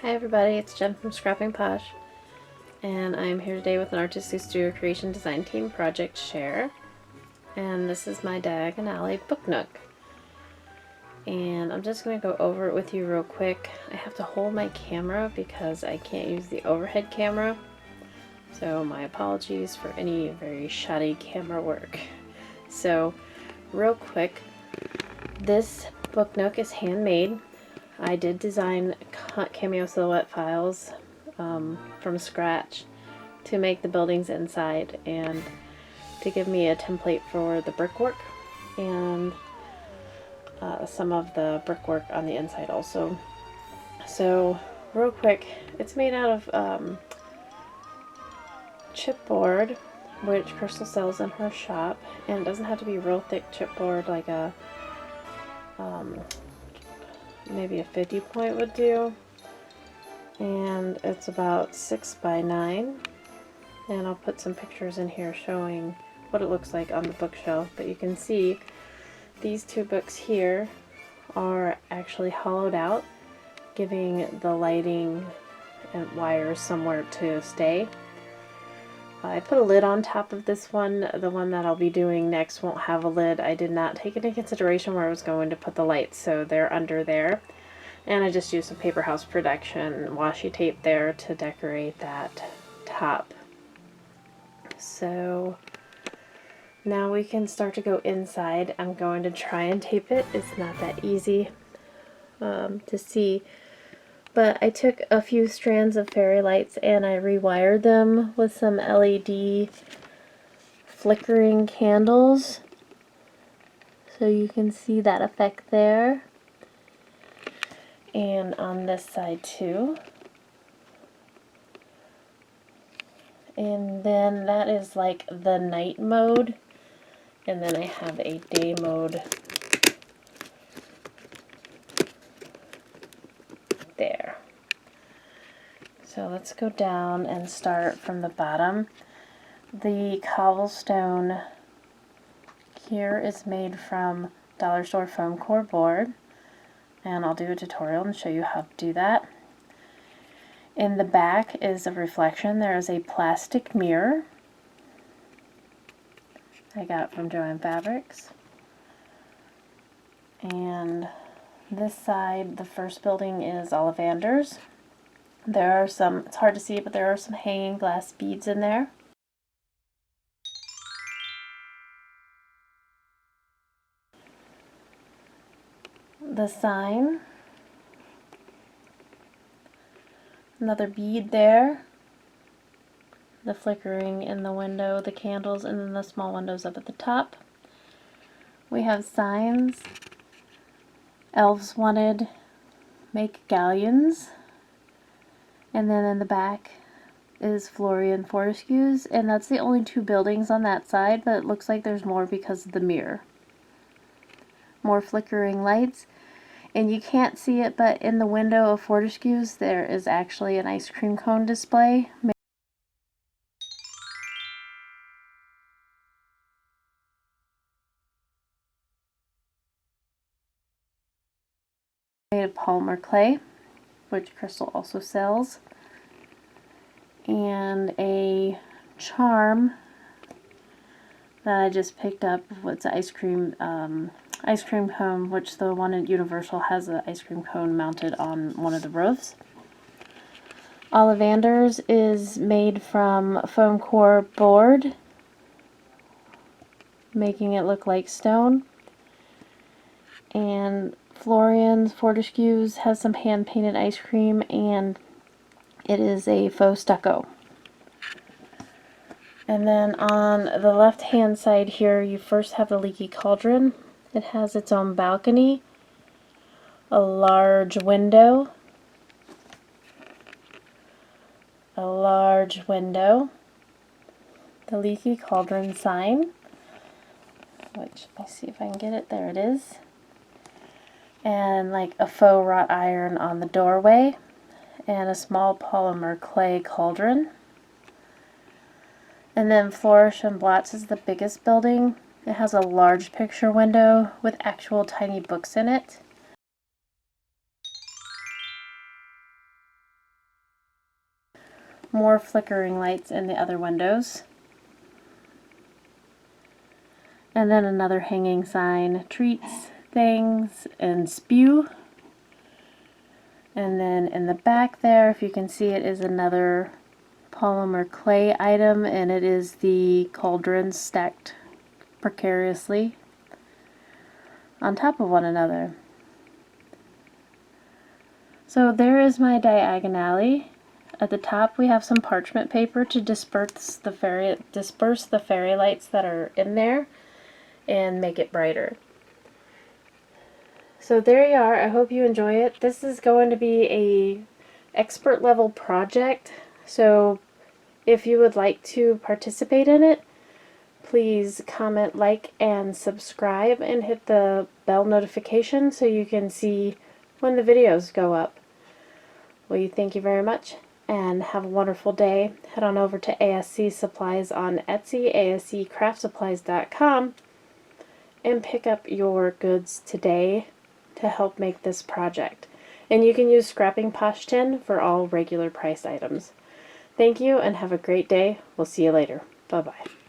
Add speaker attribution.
Speaker 1: Hi everybody, it's Jen from Scrapping Podge, and I'm here today with an Artistic Studio Creation Design Team project share, and this is my Diagon Alley book nook. And I'm just going to go over it with you real quick. I have to hold my camera because I can't use the overhead camera, so my apologies for any very shoddy camera work. So real quick, this book nook is handmade. I did design cameo silhouette files from scratch to make the buildings inside and to give me a template for the brickwork and some of the brickwork on the inside also. So real quick, it's made out of chipboard, which Crystal sells in her shop, and it doesn't have to be real thick chipboard, like a maybe a 50 point would do, and it's about 6 by 9, and I'll put some pictures in here showing what it looks like on the bookshelf. But you can see these two books here are actually hollowed out, giving the lighting and wires somewhere to stay. I put a lid on top of this one. The one that I'll be doing next won't have a lid. I did not take into consideration where I was going to put the lights, so they're under there. And I just used some Paper House Production washi tape there to decorate that top. So now we can start to go inside. I'm going to try and tape it. It's not that easy to see. But I took a few strands of fairy lights and I rewired them with some LED flickering candles. So you can see that effect there. And on this side too. And then that is like the night mode. And then I have a day mode there. So let's go down and start from the bottom. The cobblestone here is made from dollar store foam core board, and I'll do a tutorial and show you how to do that. In the back is a reflection. There is a plastic mirror I got from Joann Fabrics. And this side, the first building, is Ollivanders. There are some, it's hard to see, but there are some hanging glass beads in there. The sign, another bead there, the flickering in the window, the candles, and then the small windows up at the top. We have signs. Elves wanted make galleons. And then in the back is Florian Fortescue's, and that's the only two buildings on that side, but it looks like there's more because of the mirror. More flickering lights, and you can't see it, but in the window of Fortescue's there is actually an ice cream cone display. Made of polymer clay, which Crystal also sells, and a charm that I just picked up. What's an ice cream cone, which the one at Universal has an ice cream cone mounted on one of the roofs. Ollivanders is made from foam core board, making it look like stone. And Florian Fortescue's has some hand-painted ice cream, and it is a faux stucco. And then on the left-hand side here, you first have the leaky cauldron. It has its own balcony, a large window, the leaky cauldron sign, which, let me see if I can get it, there it is, and like a faux wrought iron on the doorway, and a small polymer clay cauldron. And then Flourish and Blots is the biggest building. It has a large picture window with actual tiny books in it. more flickering lights in the other windows. And then another hanging sign, treats, things, and spew. And then in the back there, if you can see it, is another polymer clay item, and it is the cauldrons stacked precariously on top of one another. So there is my Diagon Alley. At the top we have some parchment paper to disperse the fairy lights that are in there and make it brighter. So there you are. I hope you enjoy it. This is going to be a expert level project, so if you would like to participate in it, please comment, like, and subscribe, and hit the bell notification so you can see when the videos go up. Well, thank you very much, and have a wonderful day. Head on over to ASC Supplies on Etsy, asccraftsupplies.com, and pick up your goods today to help make this project. And you can use scrapping posh tin for all regular priced items. Thank you, and have a great day. We'll see you later. Bye-bye.